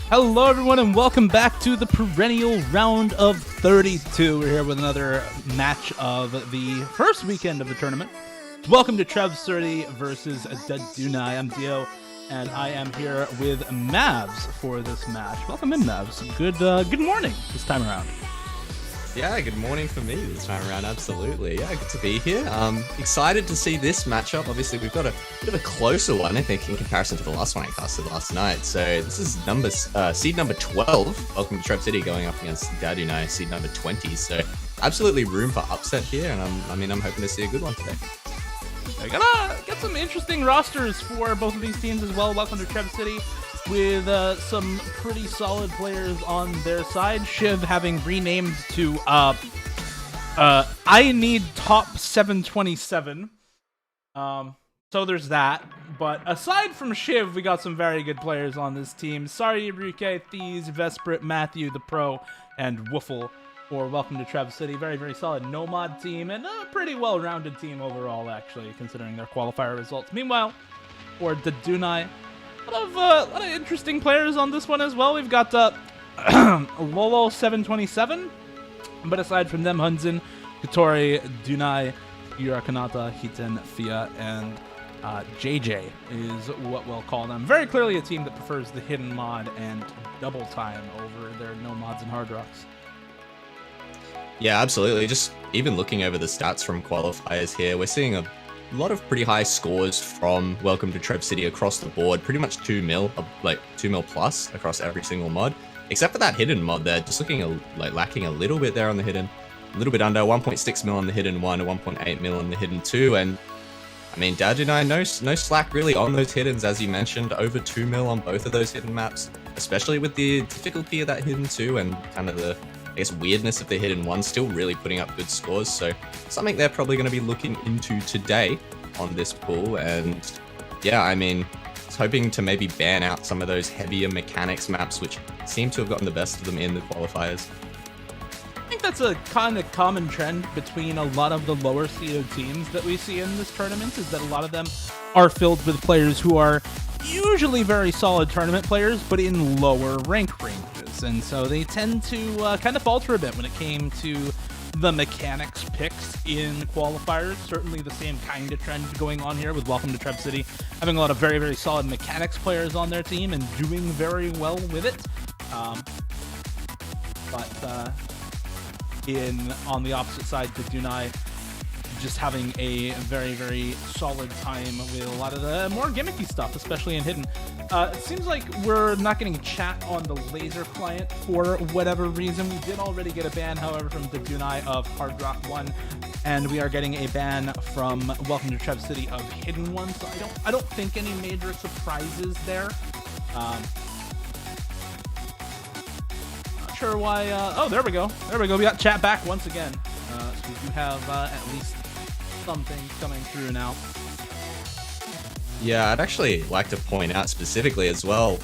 Hello everyone and welcome back to the Perennial round of 32. We're here with another match of the first weekend of the tournament. Welcome to TREV 30 versus daDuNai. I'm Dio and I am here with Mavs for this match. Welcome in, Mavs. Good morning this time around. Yeah, good morning for me this time around, absolutely. Yeah, good to be here. Excited to see this matchup. Obviously, we've got a bit of a closer one, I think, in comparison to the last one I casted last night. So this is seed number 12. Welcome to TREV City going up against daDuNai, seed number 20. So absolutely room for upset here, and I'm hoping to see a good one today. I gotta get some interesting rosters for both of these teams as well. Welcome to TREV City with some pretty solid players on their side. Shiv having renamed to I need top 727. So there's that. But aside from Shiv, we got some very good players on this team. Sorry, Enrique, Thieves, Vesprit, Matthew, the Pro, and Woofle for Welcome to TREV City. Very, very solid Nomad team and a pretty well-rounded team overall, actually, considering their qualifier results. Meanwhile, for daDuNai, a lot of interesting players on this one as well. We've got Lolo 727, but aside from them, Hunzin, Katori, Dunai, Yurakanata, Hiten, Fia, and JJ is what we'll call them. Very clearly a team that prefers the hidden mod and double time over their no mods and hard rocks. Yeah, absolutely. Just even looking over the stats from qualifiers here, we're seeing a lot of pretty high scores from Welcome to TREV City across the board. Pretty much 2 mil, like 2 mil plus across every single mod, except for that hidden mod there. Just looking lacking a little bit there on the hidden, a little bit under 1.6 mil on the hidden 1, 1.8 mil on the hidden 2, and I mean daDuNai no slack really on those hiddens, as you mentioned, over 2 mil on both of those hidden maps, especially with the difficulty of that hidden 2 and kind of the weirdness of the hidden 1, still really putting up good scores. So something they're probably going to be looking into today on this pool. And yeah, I mean, it's hoping to maybe ban out some of those heavier mechanics maps, which seem to have gotten the best of them in the qualifiers. I think that's a kind of common trend between a lot of the lower seeded teams that we see in this tournament, is that a lot of them are filled with players who are usually very solid tournament players, but in lower rank ranges. And so they tend to kind of falter a bit when it came to the mechanics picks in qualifiers. Certainly the same kind of trend going on here with Welcome to TREV City, having a lot of very, very solid mechanics players on their team and doing very well with it. On the opposite side, daDuNai just having a very, very solid time with a lot of the more gimmicky stuff, especially in hidden. It seems like we're not getting a chat on the laser client for whatever reason. We did already get a ban, however, from daDuNai of Hard Rock 1, and we are getting a ban from Welcome to TREV City of Hidden 1, so I don't think any major surprises there. Not sure why. Oh, there we go. We got chat back once again. So we do have at least something coming through now. Yeah, I'd actually like to point out specifically as well,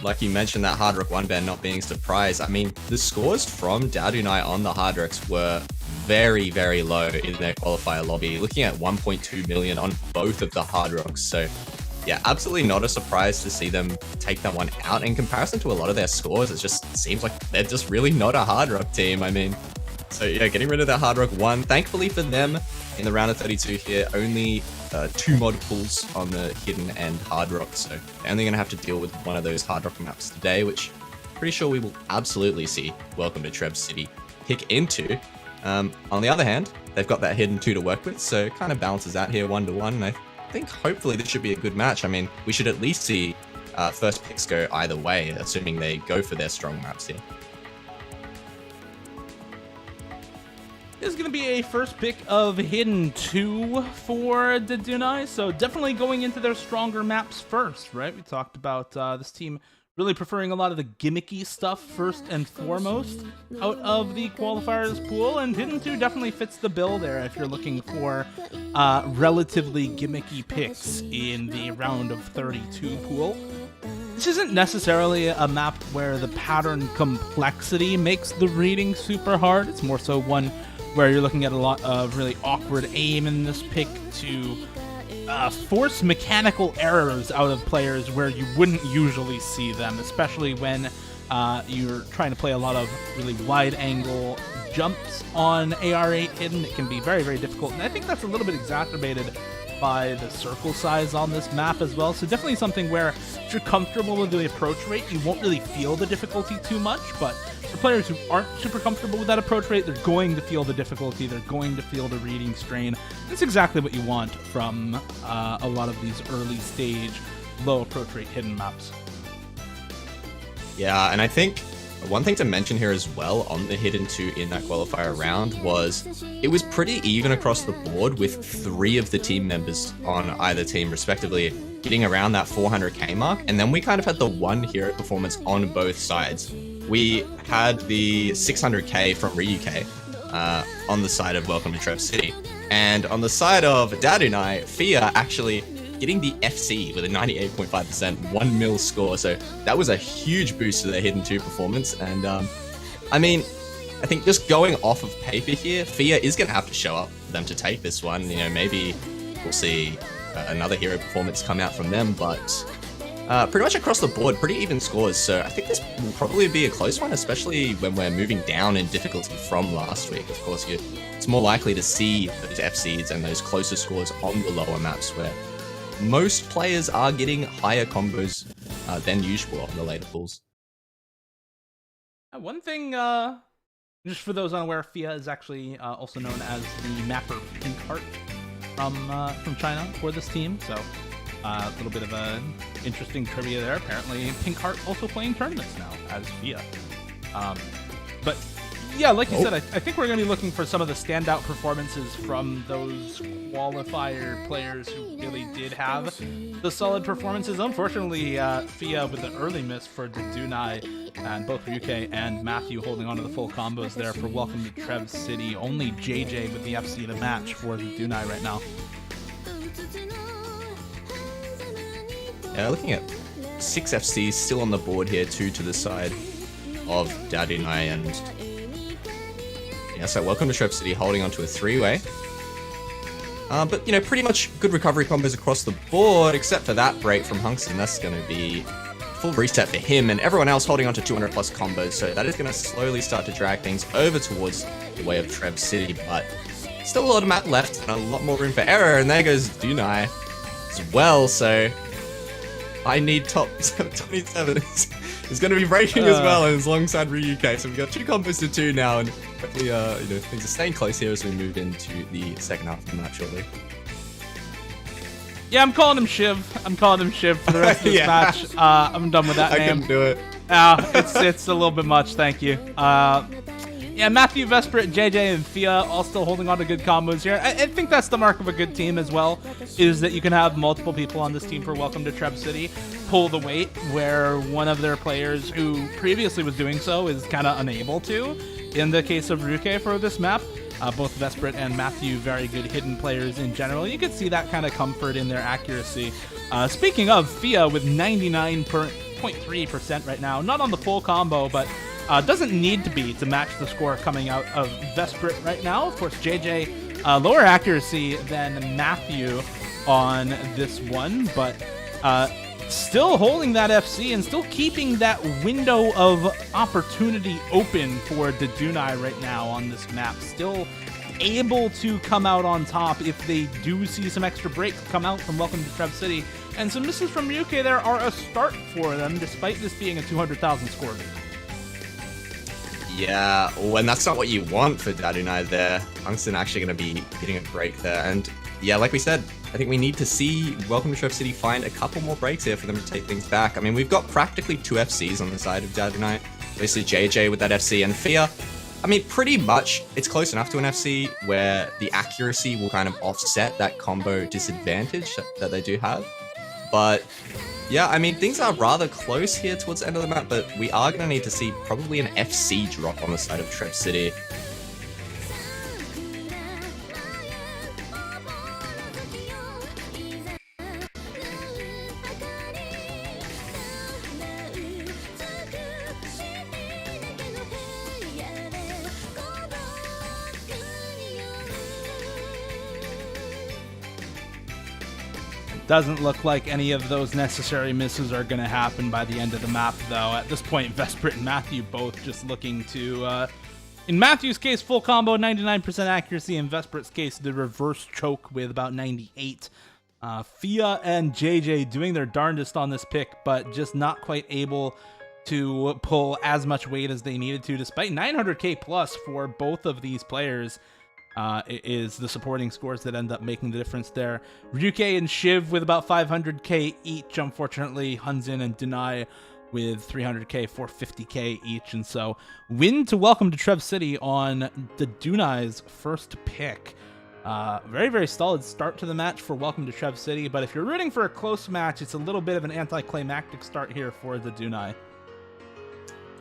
like you mentioned, that Hard Rock 1 ban not being a surprise. I mean, the scores from daDuNai on the Hard Rocks were very, very low in their qualifier lobby, looking at 1.2 million on both of the Hard Rocks. So yeah, absolutely not a surprise to see them take that one out. In comparison to a lot of their scores, it just seems like they're just really not a Hard Rock team. I mean, so yeah, getting rid of that Hard Rock 1. Thankfully for them, in the round of 32 here, only 2 mod pulls on the hidden and Hard Rock. So they're only going to have to deal with one of those Hard Rock maps today, which I'm pretty sure we will absolutely see Welcome to TREV City pick into. On the other hand, they've got that hidden 2 to work with, so it kind of balances out here 1-1. And I think hopefully this should be a good match. I mean, we should at least see first picks go either way, assuming they go for their strong maps here. This is going to be a first pick of Hidden 2 for daDuNai, so definitely going into their stronger maps first, right? We talked about this team really preferring a lot of the gimmicky stuff first and foremost out of the qualifiers pool, and Hidden 2 definitely fits the bill there if you're looking for relatively gimmicky picks in the round of 32 pool. This isn't necessarily a map where the pattern complexity makes the reading super hard. It's more so one where you're looking at a lot of really awkward aim in this pick to force mechanical errors out of players where you wouldn't usually see them, especially when you're trying to play a lot of really wide angle jumps on AR8 hidden. It can be very, very difficult, and I think that's a little bit exacerbated by the circle size on this map as well. So definitely something where if you're comfortable with the approach rate, you won't really feel the difficulty too much, but for players who aren't super comfortable with that approach rate, they're going to feel the difficulty, they're going to feel the reading strain. That's exactly what you want from a lot of these early stage, low approach rate hidden maps. Yeah, and I think one thing to mention here as well on the Hidden 2 in that qualifier round was it was pretty even across the board, with 3 of the team members on either team respectively getting around that 400k mark, and then we kind of had the one hero performance on both sides. We had the 600k from Ryuk on the side of Welcome to TREV City, and on the side of daDuNai, Fia actually getting the FC with a 98.5% 1 mil score. So that was a huge boost to their Hidden 2 performance. And I mean, I think just going off of paper here, Fia is going to have to show up for them to take this one. You know, maybe we'll see another hero performance come out from them, but pretty much across the board, pretty even scores. So I think this will probably be a close one, especially when we're moving down in difficulty from last week. Of course, it's more likely to see those FCs and those closer scores on the lower maps where most players are getting higher combos than usual on the later pools. One thing, just for those unaware, Fia is actually also known as the mapper Pink Heart from China for this team. So a little bit of a interesting trivia there. Apparently, Pink Heart also playing tournaments now as Fia. But yeah, like you said, I think we're going to be looking for some of the standout performances from those qualifier players who really did have the solid performances. Unfortunately, Fia with the early miss for daDuNai, and both Ryuk and Matthew holding on to the full combos there for Welcome to TREV City. Only JJ with the FC to match for daDuNai right now. Yeah, looking at 6 FCs still on the board here, 2 to the side of daDuNai, and yeah, so Welcome to TREV City holding onto a 3-way. But, you know, pretty much good recovery combos across the board, except for that break from Hunkston. That's going to be full reset for him, and everyone else holding onto 200 plus combos. So that is going to slowly start to drag things over towards the way of TREV City, but still a lot of map left and a lot more room for error. And there goes daDuNai as well. So I need top 27. It's going to be breaking as well, and it's alongside Ryuk. So we've got 2 combos to 2 now, and hopefully, things are staying close here as we move into the second half of the match shortly. Yeah, I'm calling him Shiv. For the rest of this match. I'm done with that name. I couldn't do it. It's a little bit much. Thank you. Yeah, Matthew, Vesper, JJ, and Fia all still holding on to good combos here. I think that's the mark of a good team as well, is that you can have multiple people on this team for Welcome to TREV City pull the weight, where one of their players who previously was doing so is kind of unable to. In the case of Ryuk for this map, both Vesprit and Matthew, very good hidden players in general. You can see that kind of comfort in their accuracy. Speaking of, Fia with 99.3% right now, not on the full combo, but doesn't need to be to match the score coming out of Vesprit right now. Of course, JJ, lower accuracy than Matthew on this one, but still holding that FC and still keeping that window of opportunity open for daDuNai right now on this map. Still able to come out on top if they do see some extra breaks come out from Welcome to TREV City. And some misses from Ryuk there are a start for them, despite this being a 200,000 score lead. Yeah, and that's not what you want for daDuNai there. Hunkston actually going to be getting a break there. And yeah, like we said, I think we need to see Welcome to TREV City find a couple more breaks here for them to take things back. I mean, we've got practically 2 FCs on the side of daDuNai. Obviously JJ with that FC, and Fia, I mean, pretty much it's close enough to an FC where the accuracy will kind of offset that combo disadvantage that they do have. But yeah, I mean, things are rather close here towards the end of the map, but we are going to need to see probably an FC drop on the side of TREV City. Doesn't look like any of those necessary misses are going to happen by the end of the map, though. At this point, Vesprit and Matthew both just looking to, in Matthew's case, full combo, 99% accuracy. In Vesprit's case, the reverse choke with about 98. Fia and JJ doing their darndest on this pick, but just not quite able to pull as much weight as they needed to, despite 900k plus for both of these players. It is the supporting scores that end up making the difference there. Ryuke and Shiv with about 500k each. Unfortunately, Hunzin and daDuNai with 300k, 450k each. And so, win to welcome to TREV City on daDuNai's first pick. Very, very solid start to the match for welcome to TREV City. But if you're rooting for a close match, it's a little bit of an anticlimactic start here for daDuNai.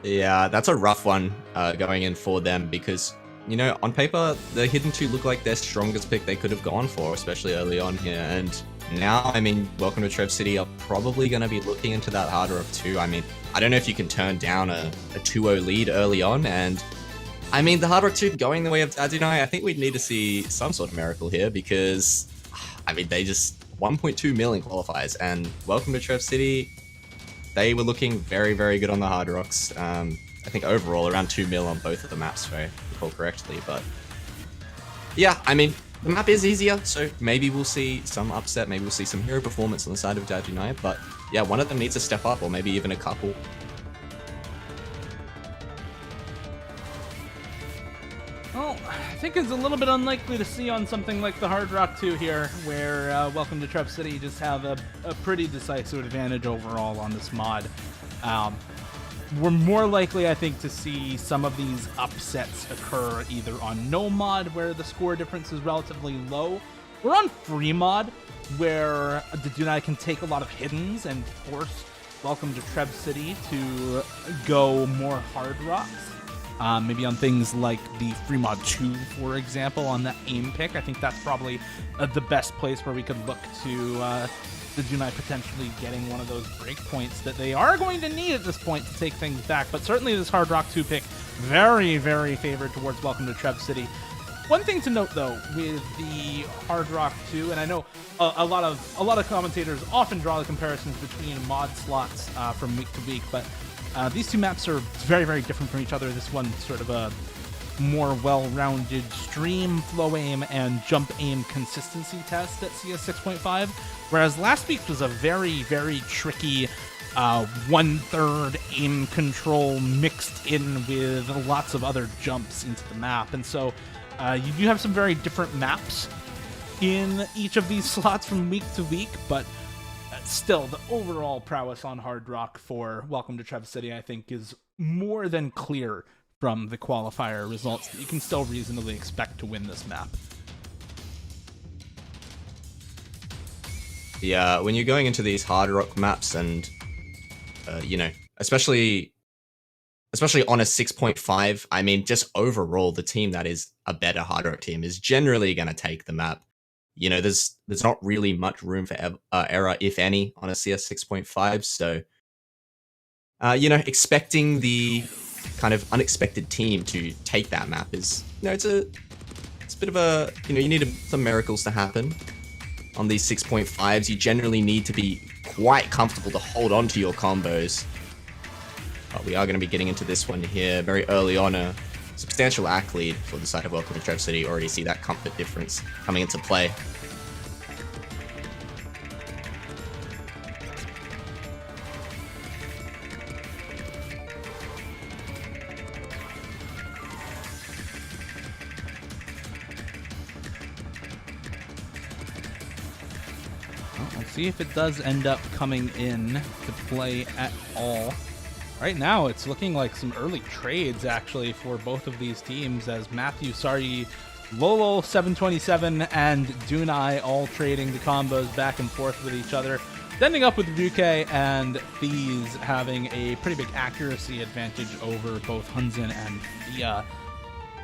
Yeah, that's a rough one going in for them because, you know, on paper, the Hidden 2 look like their strongest pick they could have gone for, especially early on here. And now, I mean, welcome to TREV City are probably going to be looking into that harder of 2. I mean, I don't know if you can turn down a 2-0 lead early on. And, I mean, the hard rock 2 going the way of daDuNai, I think we'd need to see some sort of miracle here because, I mean, they just 1.2 million qualifiers. And welcome to TREV City, they were looking very, very good on the hard rocks. I think overall around 2 mil on both of the maps, if I recall correctly. But yeah, I mean, the map is easier, so maybe we'll see some upset, maybe we'll see some hero performance on the side of daDuNai. But yeah, one of them needs to step up, or maybe even a couple. Well, I think it's a little bit unlikely to see on something like the Hard Rock 2 here, where welcome to TREV City just have a pretty decisive advantage overall on this mod. We're more likely, I think, to see some of these upsets occur either on no mod, where the score difference is relatively low, or on free mod, where daDuNai can take a lot of hiddens and force welcome to TREV City to go more hard rocks. Maybe on things like the free mod 2, for example, on that aim pick. I think that's probably the best place where we could look to daDuNai potentially getting one of those breakpoints that they are going to need at this point to take things back. But certainly this Hard Rock 2 pick, very, very favored towards welcome to TREV City. One thing to note, though, with the Hard Rock 2, and I know a lot of commentators often draw the comparisons between mod slots from week to week, but these two maps are very, very different from each other. This one's sort of a more well-rounded stream, flow aim, and jump aim consistency test at CS 6.5, whereas last week's was a very, very tricky 1/3 aim control mixed in with lots of other jumps into the map. And so you do have some very different maps in each of these slots from week to week, but still, the overall prowess on Hard Rock for welcome to TREV City, I think, is more than clear from the qualifier results that you can still reasonably expect to win this map. Yeah, when you're going into these hard rock maps and, you know, especially on a 6.5, I mean, just overall, the team that is a better hard rock team is generally going to take the map. You know, there's not really much room for error, if any, on a CS 6.5. So, you know, expecting the kind of unexpected team to take that map is, you know, it's a bit of a, you know, you need some miracles to happen on these 6.5s. You generally need to be quite comfortable to hold on to your combos. But we are going to be getting into this one here very early on. A substantial ACK lead for the side of welcome to TREV City. Already see that comfort difference coming into play. We'll see if it does end up coming in to play at all. Right now, it's looking like some early trades, actually, for both of these teams, as Matthew, Lolo 727 and daDuNai all trading the combos back and forth with each other, ending up with Ryuke and Thieves having a pretty big accuracy advantage over both Hunzin and Fia.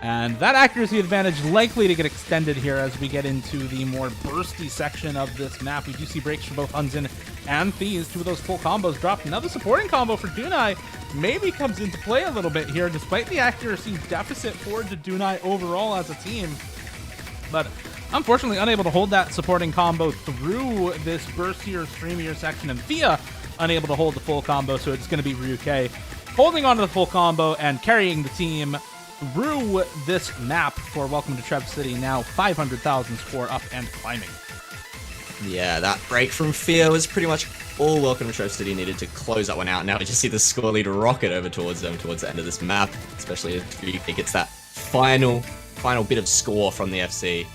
And that accuracy advantage likely to get extended here as we get into the more bursty section of this map. We do see breaks for both Hunzin and Thieves, two of those full combos dropped. Now the supporting combo for daDuNai maybe comes into play a little bit here, despite the accuracy deficit for daDuNai overall as a team. But Unfortunately, unable to hold that supporting combo through this burstier, streamier section, and Thea unable to hold the full combo, so it's going to be Ryuke holding on to the full combo and carrying the team through this map for Welcome to TREV City, now 500,000 score up and climbing. Yeah, that break from Fear was pretty much all Welcome to TREV City needed to close that one out. Now we just see the score lead rocket over towards them towards the end of this map, especially if Ryuke gets that final bit of score from the FC.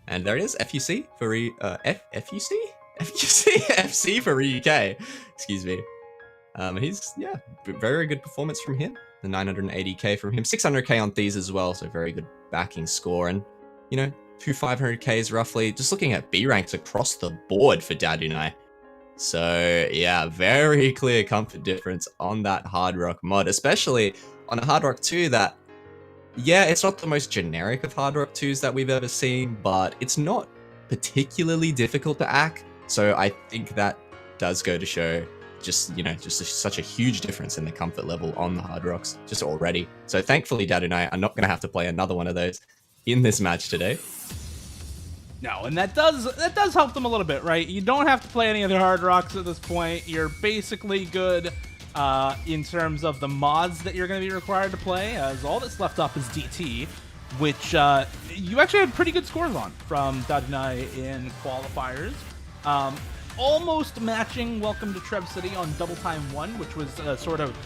And there it is, FUC for FUC? FUC? FC for Ryuke. Excuse me. He's, yeah, very good performance from him. The 980k from him. 600k on These as well, so very good backing score. And, you know, 2 500ks roughly. Just looking at B ranks across the board for daDuNai. So, yeah, very clear comfort difference on that Hard Rock mod, especially on a Hard Rock 2 that, yeah, it's not the most generic of Hard Rock 2s that we've ever seen, but it's not particularly difficult to act. So I think that does go to show just, you know, such a huge difference in the comfort level on the Hard Rocks just already. So thankfully, daDuNai are not going to have to play another one of those in this match today. No, and that does help them a little bit, right? You don't have to play any other Hard Rocks at this point. You're basically good in terms of the mods that you're going to be required to play, as all that's left up is DT, which you actually had pretty good scores on from daDuNai in qualifiers. Almost matching Welcome to TREV City on Double Time 1, which was a sort of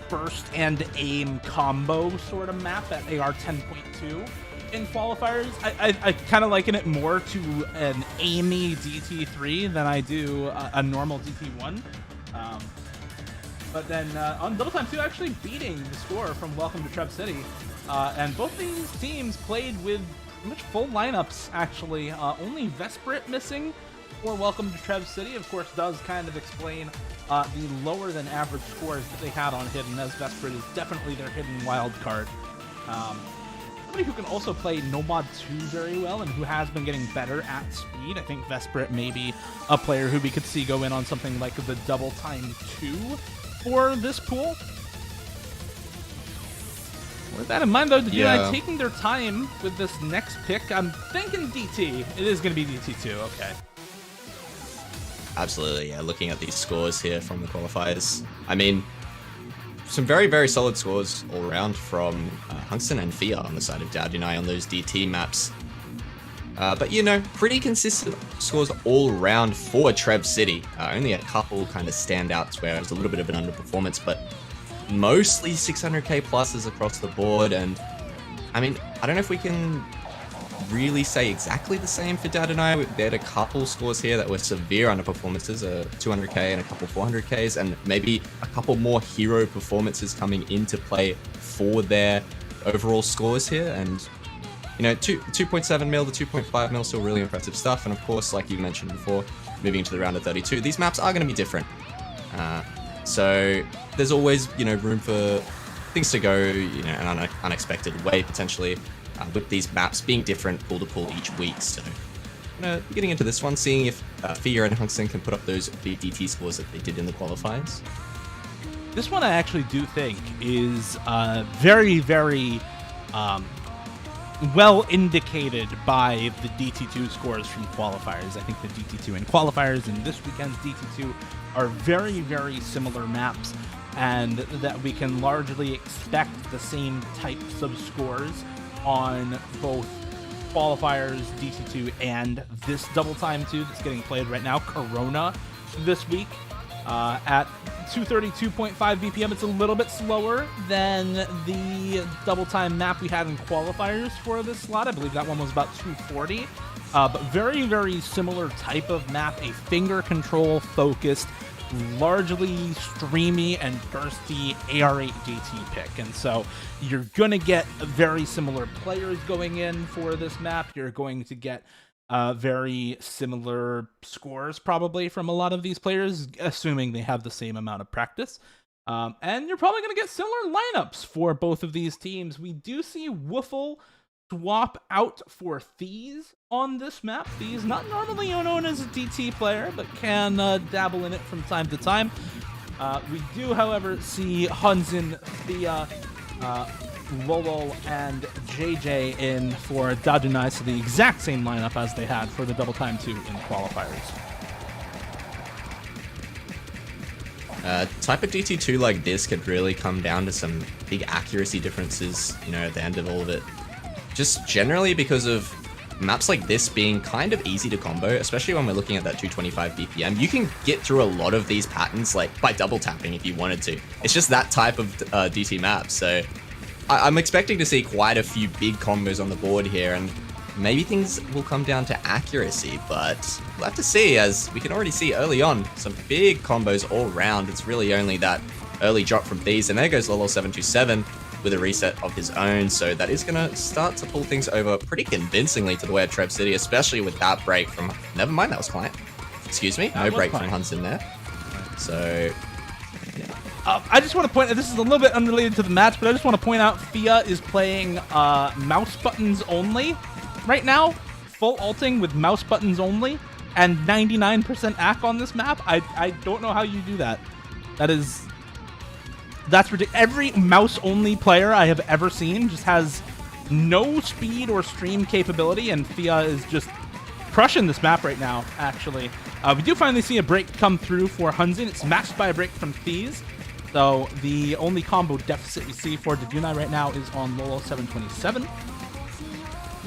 burst and aim combo sort of map at AR 10.2 in qualifiers. I kind of liken it more to an aimy DT3 than I do a normal DT1. But then on Double Time 2, actually beating the score from Welcome to TREV City. And both these teams played with pretty much full lineups, actually. Only Vesprit missing for Welcome to TREV City, of course, does kind of explain the lower than average scores that they had on Hidden, as Vesprit is definitely their hidden wild card. Somebody who can also play Nomad 2 very well and who has been getting better at speed. I think Vesprit may be a player who we could see go in on something like the Double Time 2 for this pool. With that in mind, though, daDuNai taking their time with this next pick. I'm thinking DT. It is going to be DT2, okay. Absolutely, yeah. Looking at these scores here from the qualifiers, I mean, some very, very solid scores all around from Hunkston and Fia on the side of daDuNai on those DT maps. But, you know, pretty consistent scores all around for TREV City. Only a couple kind of standouts where it was a little bit of an underperformance, but mostly 600k pluses across the board. And, I mean, I don't know if we can really say exactly the same for daDuNai. They had a couple scores here that were severe underperformances, 200k and a couple 400ks, and maybe a couple more hero performances coming into play for their overall scores here. And, you know, 2.7 mil to 2.5 mil, still really impressive stuff. And of course, like you mentioned before, moving into the round of 32, these maps are going to be different. So there's always, you know, room for things to go, you know, in an unexpected way, potentially, with these maps being different pool to pool each week. So getting into this one, seeing if Fia and Hunkston can put up those big DT scores that they did in the qualifiers. This one I actually do think is very, very well indicated by the DT2 scores from qualifiers. I think the DT2 and qualifiers and this weekend's DT2 are very, very similar maps, and that we can largely expect the same types of scores on both qualifiers, DT2, and this Double Time 2 that's getting played right now, Corona, this week. At 232.5 BPM, it's a little bit slower than the Double Time map we had in qualifiers for this slot. I believe that one was about 240. But very, very similar type of map, a finger control focused, largely streamy and bursty AR8 DT pick. And so you're going to get very similar players going in for this map. You're going to get very similar scores probably from a lot of these players, assuming they have the same amount of practice. And you're probably going to get similar lineups for both of these teams. We do see Woofle swap out for Thieves on this map. Thieves, not normally known as a DT player, but can dabble in it from time to time. We do, however, see Hunzin, Thea, Lolo, and JJ in for daDuNai, so the exact same lineup as they had for the double time 2 in qualifiers. Type of DT2 like this could really come down to some big accuracy differences, you know, at the end of all of it. Just generally because of maps like this being kind of easy to combo, especially when we're looking at that 225 BPM. You can get through a lot of these patterns like by double tapping if you wanted to. It's just that type of DT map, so I'm expecting to see quite a few big combos on the board here, and maybe things will come down to accuracy, but we'll have to see, as we can already see early on some big combos all round. It's really only that early drop from these, and there goes Lolo727 with a reset of his own, so that is going to start to pull things over pretty convincingly to the way of TREV City, especially with that break from, never mind, that was Client. Excuse me, no break from Hunts in there. So, yeah. I just want to point out, this is a little bit unrelated to the match, but I just want to point out Fia is playing mouse buttons only right now, full ulting with mouse buttons only, and 99% AC on this map. I don't know how you do that. That's ridiculous. Every mouse-only player I have ever seen just has no speed or stream capability, and Fia is just crushing this map right now, actually. We do finally see a break come through for Hunzin. It's matched by a break from Thieves. So the only combo deficit we see for daDuNai right now is on Lolo727.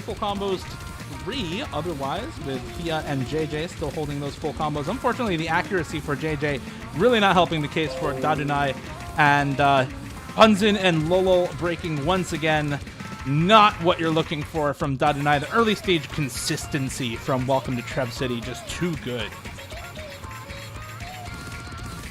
Full combos to 3 otherwise, with Fia and JJ still holding those full combos. Unfortunately, the accuracy for JJ really not helping the case for daDuNai. And Hunzin and Lolo breaking once again. Not what you're looking for from daDuNai. The early stage consistency from Welcome to TREV City, just too good.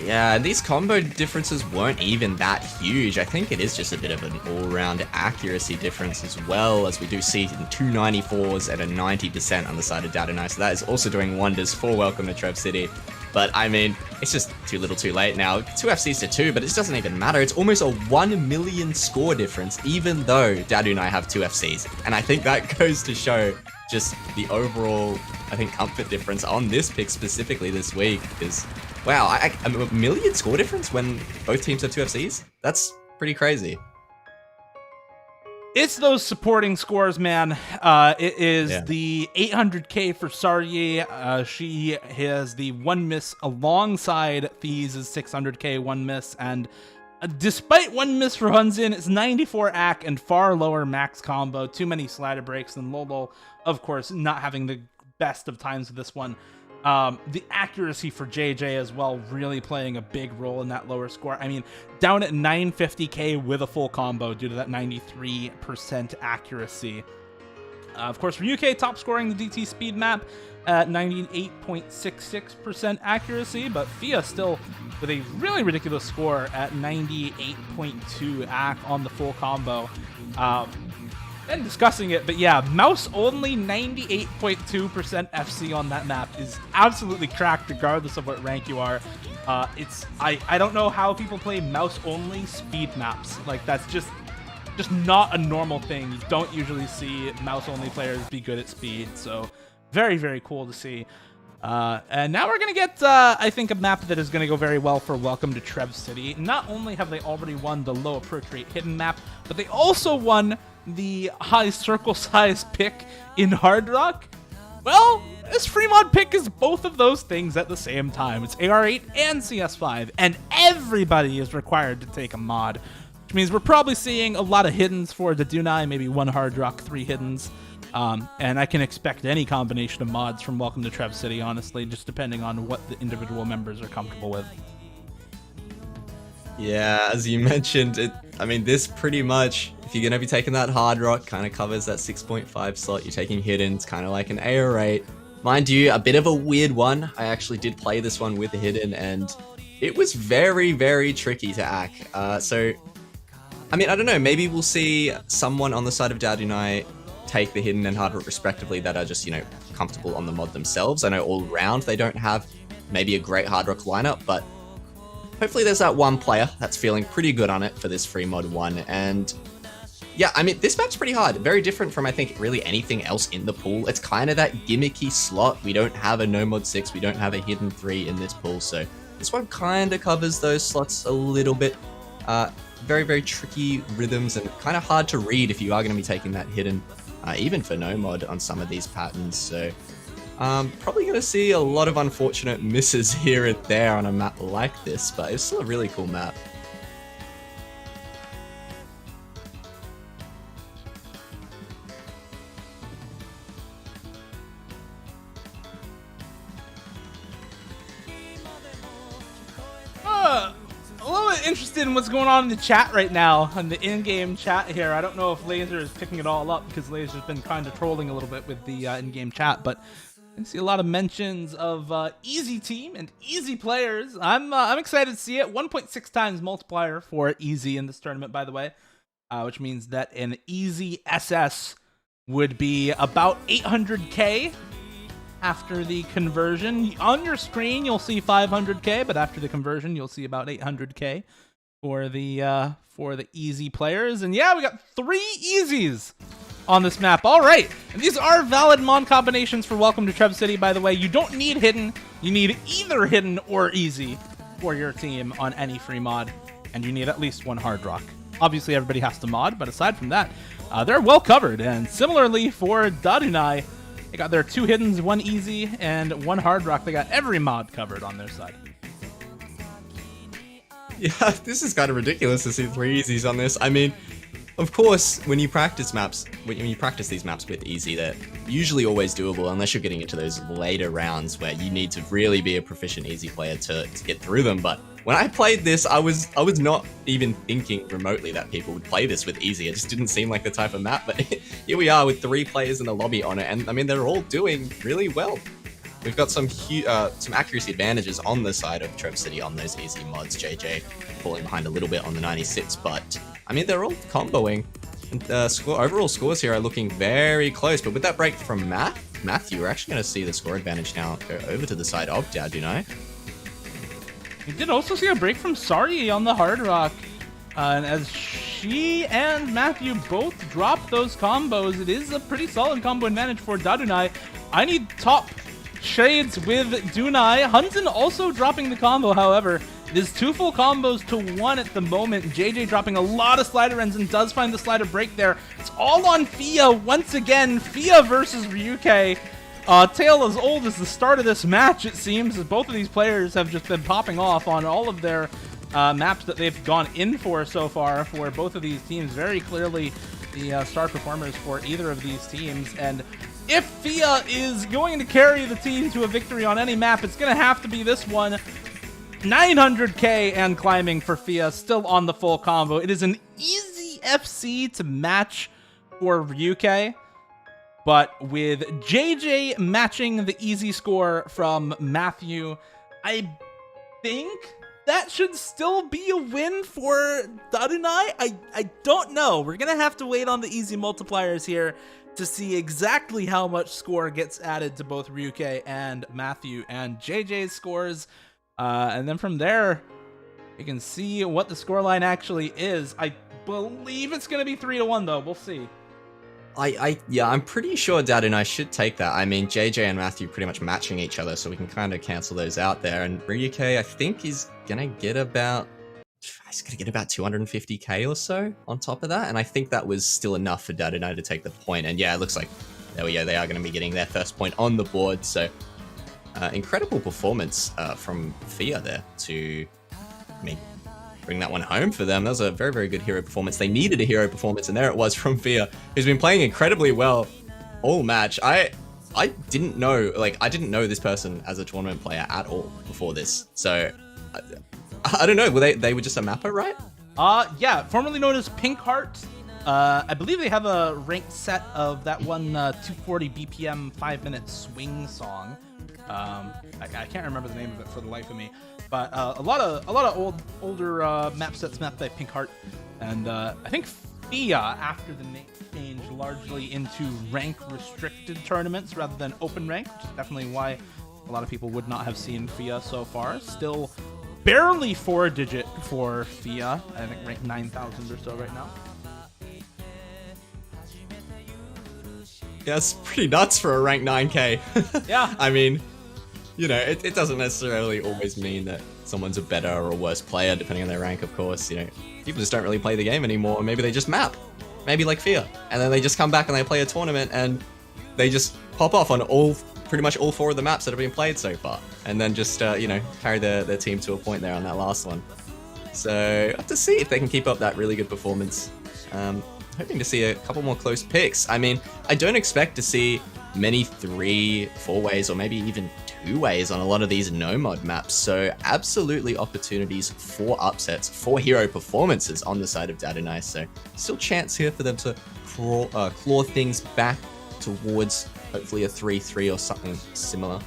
Yeah, and these combo differences weren't even that huge. I think it is just a bit of an all-round accuracy difference as well, as we do see 294s at a 90% on the side of daDuNai. So that is also doing wonders for Welcome to TREV City. But I mean, it's just too little too late now. 2 FCs to 2, but it doesn't even matter. It's almost a 1 million score difference, even though daDuNai have 2 FCs. And I think that goes to show just the overall, I think, comfort difference on this pick specifically this week. Is, wow, a 1 million score difference when both teams have 2 FCs? That's pretty crazy. It's those supporting scores, man. It is the 800k for Sarye. She has the 1 miss alongside Thieves' 600k 1 miss. And despite 1 miss for Hunzin, it's 94 AC and far lower max combo. Too many slider breaks. And Lolo, of course, not having the best of times with this one. The accuracy for JJ as well, really playing a big role in that lower score. I mean, down at 950k with a full combo due to that 93% accuracy. Of course, Ryuke top scoring the DT speed map at 98.66% accuracy, but Fia still with a really ridiculous score at 98.2 AC on the full combo. And discussing it, but yeah, mouse only 98.2% FC on that map is absolutely cracked regardless of what rank you are. I don't know how people play mouse only speed maps. Like, that's just not a normal thing. You don't usually see mouse only players be good at speed, so very, very cool to see. And now we're going to get, I think, a map that is going to go very well for Welcome to TREV City. Not only have they already won the low approach rate hidden map, but they also won the high circle size pick in Hard Rock. Well, this free mod pick is both of those things at the same time. It's AR8 and CS5, and everybody is required to take a mod, which means we're probably seeing a lot of hiddens for daDuNai, maybe 1 Hard Rock, 3 hiddens. And I can expect any combination of mods from Welcome to TREV City, honestly, just depending on what the individual members are comfortable with. Yeah, as you mentioned, I mean, this pretty much, if you're going to be taking that Hard Rock, kind of covers that 6.5 slot. You're taking Hiddens, kind of like an AR8. Mind you, a bit of a weird one. I actually did play this one with a Hidden, and it was very, very tricky to hack. So, I mean, I don't know, maybe we'll see someone on the side of daDuNai take the Hidden and Hard Rock respectively that are just, you know, comfortable on the mod themselves. I know all round they don't have maybe a great Hard Rock lineup, but hopefully there's that one player that's feeling pretty good on it for this free mod 1. And yeah, I mean, this map's pretty hard. Very different from, I think, really anything else in the pool. It's kind of that gimmicky slot. We don't have a no mod 6. We don't have a hidden 3 in this pool. So this one kind of covers those slots a little bit. Very, very tricky rhythms and kind of hard to read if you are going to be taking that hidden, even for no mod on some of these patterns. So probably going to see a lot of unfortunate misses here and there on a map like this, but it's still a really cool map. A little bit interested in what's going on in the chat right now, in the in-game chat here. I don't know if Laser is picking it all up because Laser's been kind of trolling a little bit with the in-game chat, but I see a lot of mentions of easy team and easy players. I'm excited to see it. 1.6 times multiplier for easy in this tournament, by the way, which means that an easy SS would be about 800k. After the conversion. On your screen, you'll see 500k, but after the conversion, you'll see about 800k for the easy players. And yeah, we got 3 easies on this map. All right, and these are valid mod combinations for Welcome to TREV City, by the way. You don't need hidden. You need either hidden or easy for your team on any free mod, and you need at least 1 hard rock. Obviously, everybody has to mod, but aside from that, they're well covered. And similarly for daDuNai, they got their 2 hiddens, 1 easy, and 1 hard rock. They got every mod covered on their side. Yeah, this is kind of ridiculous to see 3 easies on this. I mean, of course, when you practice these maps with easy, they're usually always doable unless you're getting into those later rounds where you need to really be a proficient easy player to get through them. But when I played this, I was not even thinking remotely that people would play this with easy. It just didn't seem like the type of map, but here we are with 3 players in the lobby on it, and I mean, they're all doing really well. We've got some accuracy advantages on the side of TREV City on those easy mods. JJ falling behind a little bit on the 96, but I mean, they're all comboing. And overall scores here are looking very close, but with that break from Matthew, we're actually going to see the score advantage now go over to the side of daDuNai. We did also see a break from Sari on the hard rock. And as she and Matthew both drop those combos, it is a pretty solid combo advantage for daDuNai. I need top shades with daDuNai. Hunton also dropping the combo, however. It is 2 full combos to 1 at the moment. JJ dropping a lot of slider ends and does find the slider break there. It's all on Fia once again. Fia versus Ryuke. Tale as old as the start of this match, it seems, as both of these players have just been popping off on all of their maps that they've gone in for so far for both of these teams. Very clearly the star performers for either of these teams. And if Fia is going to carry the team to a victory on any map, it's going to have to be this one. 900k and climbing for Fia, still on the full combo. It is an easy FC to match for Ryuke, but with JJ matching the easy score from Matthew, I think that should still be a win for daDuNai. I don't know. We're going to have to wait on the easy multipliers here to see exactly how much score gets added to both Ryuke and Matthew and JJ's scores. And then from there, you can see what the scoreline actually is. I believe it's going to be 3-1, though. We'll see. Yeah, I'm pretty sure daDuNai should take that. I mean, JJ and Matthew pretty much matching each other, so we can kind of cancel those out there. And Ryuke, I think, is gonna get about 250k or so on top of that. And I think that was still enough for daDuNai to take the point. And yeah, it looks like there we go. They are going to be getting their first point on the board. So incredible performance from Fia there to, I mean, bring that one home for them. That was a very, very good hero performance. They needed a hero performance, and there it was from Fia, who's been playing incredibly well all match. I didn't know, I didn't know this person as a tournament player at all before this. So I don't know. They were just a mapper, right? Yeah, formerly known as Pink Heart. I believe they have a ranked set of that one 240 BPM 5-minute swing song. I can't remember the name of it for the life of me. But a lot of older map sets mapped by Pink Heart, and I think Fia, after the name change, largely into rank restricted tournaments rather than open rank, which is definitely why a lot of people would not have seen Fia so far. Still barely 4-digit for Fia. I think ranked 9,000 or so right now. Yeah, it's pretty nuts for a rank 9k. Yeah. I mean, you know, it doesn't necessarily always mean that someone's a better or a worse player, depending on their rank, of course. You know, people just don't really play the game anymore. Maybe they just map. Maybe like Fear. And then they just come back and they play a tournament and they just pop off on pretty much all 4 of the maps that have been played so far. And then just, you know, carry their team to a point there on that last one. So, I have to see if they can keep up that really good performance. Hoping to see a couple more close picks. I mean, I don't expect to see many 3, 4 ways or maybe even 2 ways on a lot of these no-mod maps. So, absolutely opportunities for upsets, for hero performances on the side of daDuNai. So, still chance here for them to claw things back towards hopefully a 3-3 or something similar.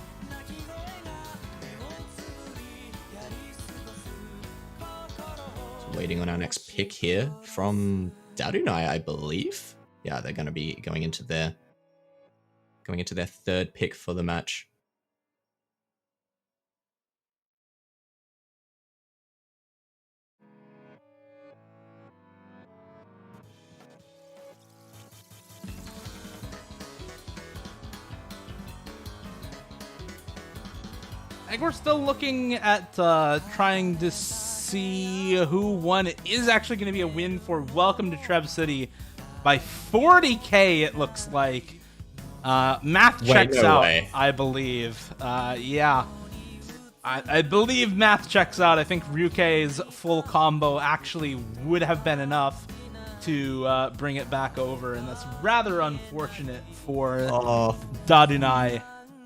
So waiting on our next pick here from daDuNai, I believe. Yeah, they're going to be going into their 3rd pick for the match. I think we're still looking at trying to see who won. It is actually going to be a win for Welcome to TREV City by 40k, it looks like. Math checks out, I believe. Yeah. I believe math checks out. I think Ryukei's full combo actually would have been enough to bring it back over, and that's rather unfortunate for daDuNai,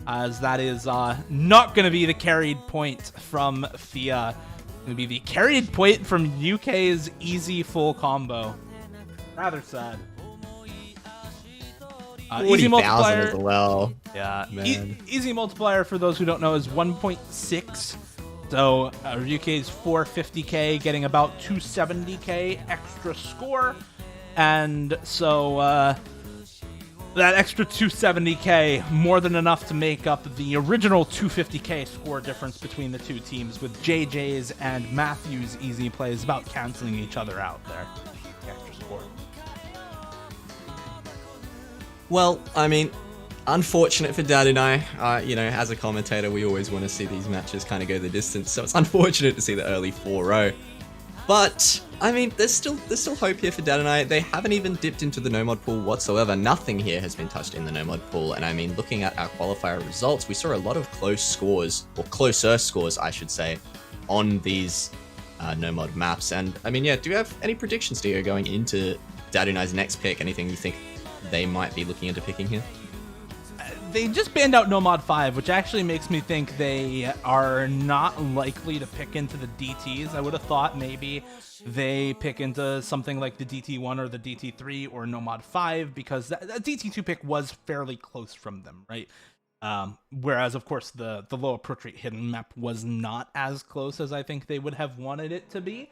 as that is not going to be the carried point from Fia. It's going to be the carried point from UK's easy full combo. Rather sad. Easy multiplier as well. Yeah, easy multiplier, for those who don't know, is 1.6. So Ryukei's 450k getting about 270k extra score, and so that extra 270k, more than enough to make up the original 250k score difference between the two teams, with JJ's and Matthew's easy plays about canceling each other out there. The extra score. Well, I mean, unfortunate for daDuNai. You know, as a commentator, we always want to see these matches kind of go the distance, so it's unfortunate to see the early 4-0. But, I mean, there's still hope here for daDuNai. They haven't even dipped into the no-mod pool whatsoever. Nothing here has been touched in the no-mod pool. And I mean, looking at our qualifier results, we saw a lot of close scores, or closer scores, I should say, on these no-mod maps. And, I mean, yeah, do you have any predictions, Dio, going into daDuNai's next pick? Anything you think they might be looking into picking here? They just banned out No Mod 5, which actually makes me think they are not likely to pick into the DTs. I would have thought maybe they pick into something like the DT1 or the DT3 or No Mod 5, because that DT2 pick was fairly close from them, right? Whereas, of course, the low approach rate hidden map was not as close as I think they would have wanted it to be.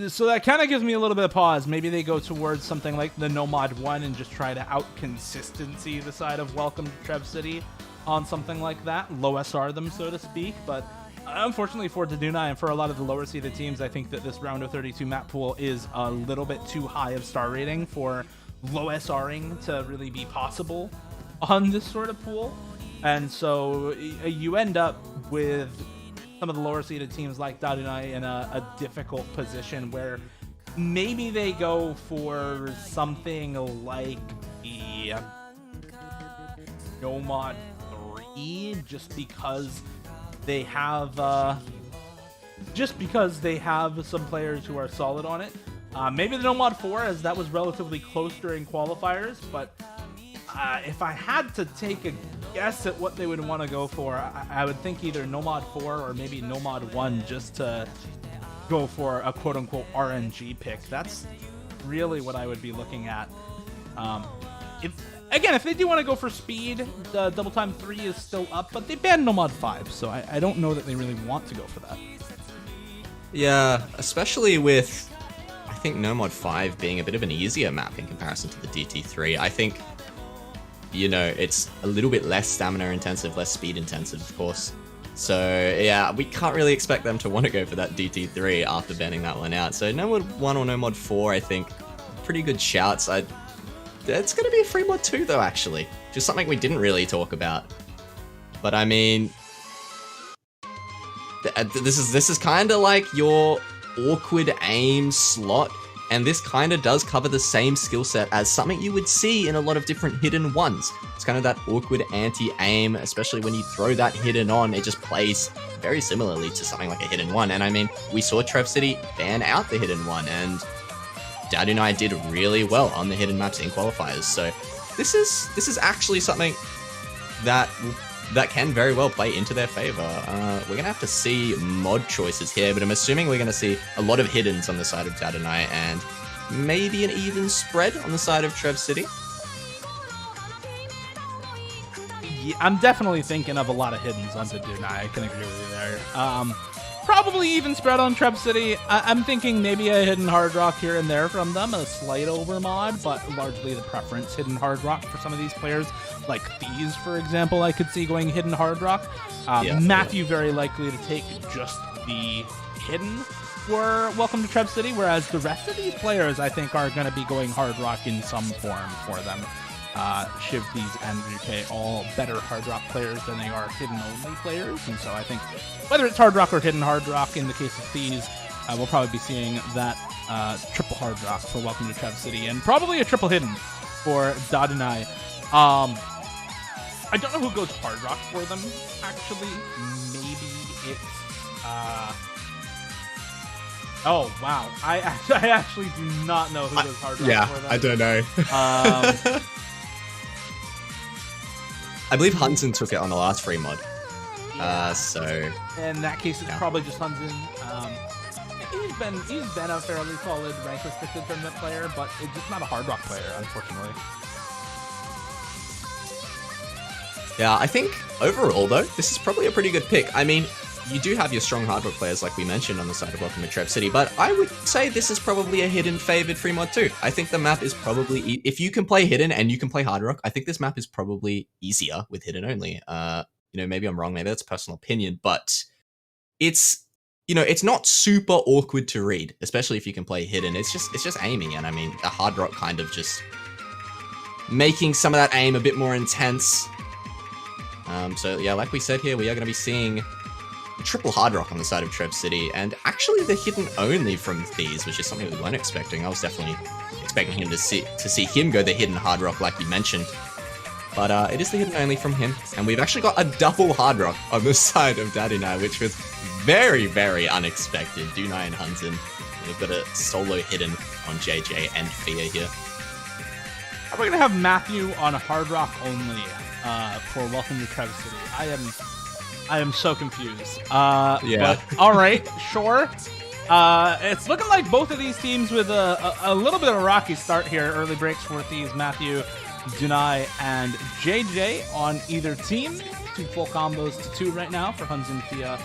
So that kind of gives me a little bit of pause. Maybe they go towards something like the No Mod 1 and just try to out-consistency the side of Welcome to TREV City on something like that. Low SR them, so to speak. But unfortunately for daDuNai and for a lot of the lower-seeded teams, I think that this round of 32 map pool is a little bit too high of star rating for low SRing to really be possible on this sort of pool. And so you end up with some of the lower seeded teams like daDuNai in a difficult position where maybe they go for something like the No Mod 3 just because they have some players who are solid on it. Maybe the No Mod 4, as that was relatively close during qualifiers, but if I had to take a guess at what they would want to go for, I would think either No Mod 4 or maybe No Mod 1 just to go for a quote-unquote RNG pick. That's really what I would be looking at. If they do want to go for speed, the Double Time 3 is still up, but they banned No Mod 5, so I don't know that they really want to go for that. Yeah, especially with, I think, No Mod 5 being a bit of an easier map in comparison to the DT3. I think, you know, it's a little bit less stamina intensive, less speed intensive, of course. So, yeah, we can't really expect them to want to go for that DT3 after banning that one out. So, No Mod 1 or No Mod 4, I think, pretty good shouts. It's going to be a free mod 2, though, actually. Just something we didn't really talk about. But, I mean, This is kind of like your awkward aim slot, and this kind of does cover the same skill set as something you would see in a lot of different hidden ones. It's kind of that awkward anti-aim, especially when you throw that hidden on, it just plays very similarly to something like a hidden one. And I mean, we saw TREV City ban out the hidden one, and daDuNai did really well on the hidden maps in qualifiers. So this is actually something that can very well play into their favor. We're gonna have to see mod choices here, but I'm assuming we're gonna see a lot of hiddens on the side of daDuNai and maybe an even spread on the side of TREV City. Yeah, I'm definitely thinking of a lot of hiddens on daDuNai. I can agree with you there. Probably even spread on TREV City. I'm thinking maybe a hidden hard rock here and there from them, a slight overmod, but largely the preference hidden hard rock for some of these players, like Thieves, for example. I could see going hidden hard rock. Matthew very likely to take just the hidden for Welcome to TREV City, whereas the rest of these players I think are going to be going hard rock in some form for them. Shiv, Thieves, and UK all better hard rock players than they are hidden only players, and so I think whether it's hard rock or hidden hard rock in the case of Thieves, we'll probably be seeing that triple hard rock for Welcome to TREV City, and probably a triple hidden for daDuNai. I don't know who goes hard rock for them, actually. Maybe it's oh wow, I actually do not know who goes hard rock for them. I don't know. I believe Hunsen took it on the last free mod. So in that case, it's probably just Hunsen. He's been a fairly solid rank restricted tournament player, but it's just not a hard rock player, unfortunately. Yeah, I think overall though, this is probably a pretty good pick. I mean, you do have your strong hard rock players like we mentioned on the side of Welcome to TREV City, but I would say this is probably a hidden favored free mod too. I think the map is probably, if you can play hidden and you can play hard rock, I think this map is probably easier with hidden only. Maybe I'm wrong, maybe that's personal opinion, but it's not super awkward to read, especially if you can play hidden. It's just aiming, and I mean, a hard rock kind of just making some of that aim a bit more intense. So yeah, like we said here, we are going to be seeing triple hard rock on the side of TREV City, and actually the hidden only from Thieves, which is something we weren't expecting. I was definitely expecting him to see him go the hidden hard rock like you mentioned, but it is the hidden only from him, and we've actually got a double hard rock on the side of daDuNai, which was very, very unexpected. daDuNai and Hunsen. We've got a solo hidden on JJ and Fia here. We're gonna have Matthew on hard rock only for Welcome to TREV City. I am so confused. But, all right, sure. It's looking like both of these teams with a little bit of a rocky start here. Early breaks for Thieves, Matthew, daDuNai, and JJ on either team. 2 full combos to 2 right now for Hunsen, Fia,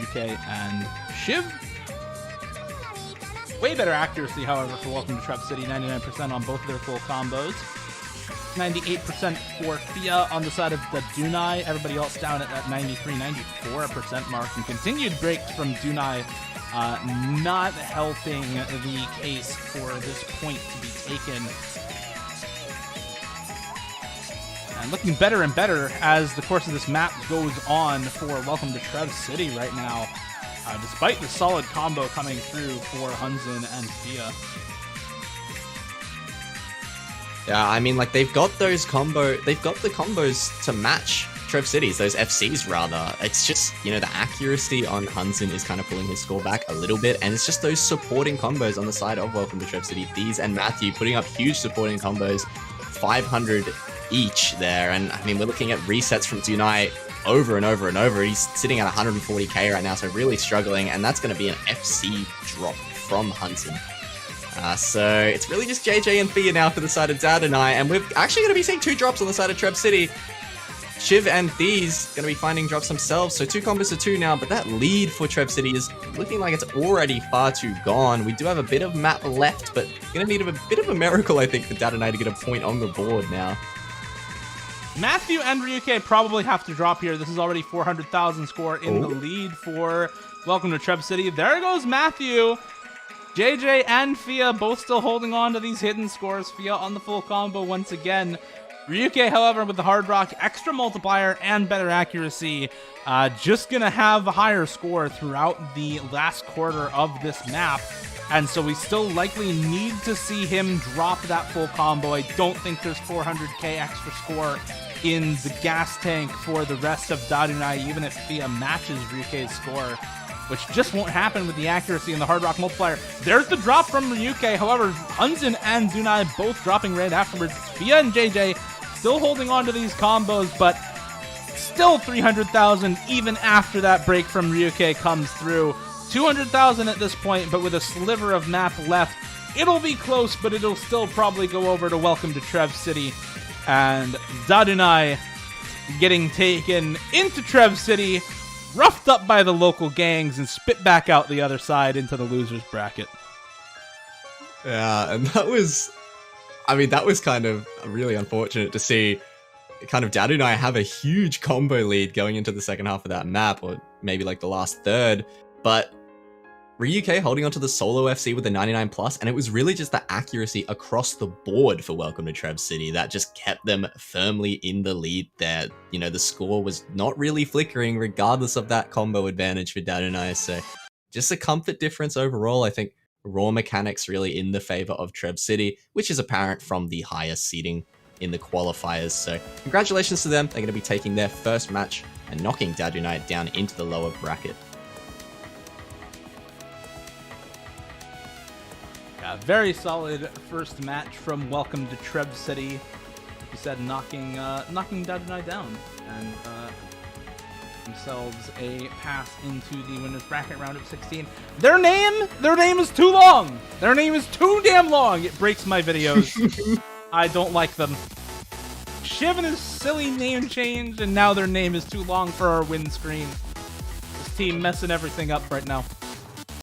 UK, and Shiv. Way better accuracy, however, for Welcome to TREV City. 99% on both of their full combos. 98% for Fia on the side of daDuNai. Everybody else down at that 93-94% mark. And continued breaks from daDuNai, not helping the case for this point to be taken. And looking better and better as the course of this map goes on for Welcome to TREV City right now. Despite the solid combo coming through for Hunsen and Fia. Yeah, I mean, like, they've got the combos to match TREV Cities, those FCs rather. It's just, the accuracy on Hunsen is kind of pulling his score back a little bit, and it's just those supporting combos on the side of Welcome to TREV City. These and Matthew putting up huge supporting combos, 500 each there, and I mean, we're looking at resets from daDuNai over and over and over. He's sitting at 140k right now, so really struggling, and that's going to be an FC drop from Hunsen. So it's really just JJ and Fia now for the side of daDuNai, and we're actually going to be seeing 2 drops on the side of TREV City. Shiv and Thieves going to be finding drops themselves, so 2 combos to 2 now, but that lead for TREV City is looking like it's already far too gone. We do have a bit of map left, but going to need a bit of a miracle, I think, for daDuNai to get a point on the board now. Matthew and Ryuke probably have to drop here. This is already 400,000 score in the lead for Welcome to TREV City. There goes Matthew. JJ and Fia both still holding on to these hidden scores. Fia on the full combo once again. Ryuke, however, with the Hard Rock, extra multiplier, and better accuracy, just gonna have a higher score throughout the last quarter of this map. And so we still likely need to see him drop that full combo. I don't think there's 400k extra score in the gas tank for the rest of daDuNai, even if Fia matches Ryuke's score, which just won't happen with the accuracy and the Hard Rock multiplier. There's the drop from Ryuke. However, Hunzin and daDuNai both dropping right afterwards. Fia and JJ still holding on to these combos, but still 300,000 even after that break from Ryuke comes through. 200,000 at this point, but with a sliver of map left. It'll be close, but it'll still probably go over to Welcome to TREV City. And daDuNai getting taken into TREV City, roughed up by the local gangs, and spit back out the other side into the losers bracket. Yeah, and that was kind of really unfortunate to see kind of daDuNai have a huge combo lead going into the second half of that map, or maybe like the last third. But Ryuke holding onto the solo FC with the 99 plus, and it was really just the accuracy across the board for Welcome to TREV City that just kept them firmly in the lead there. You know, the score was not really flickering regardless of that combo advantage for daDuNai, so just a comfort difference overall. I think raw mechanics really in the favor of TREV City, which is apparent from the highest seeding in the qualifiers. So congratulations to them. They're going to be taking their first match and knocking daDuNai down into the lower bracket. Yeah, very solid first match from Welcome to TREV City. Like you said, knocking daDuNai down and themselves a pass into the winners bracket round of 16. Their name is too long. Their name is too damn long. It breaks my videos. I don't like them. Shiv and his silly name change, and now their name is too long for our win screen. This team messing everything up right now.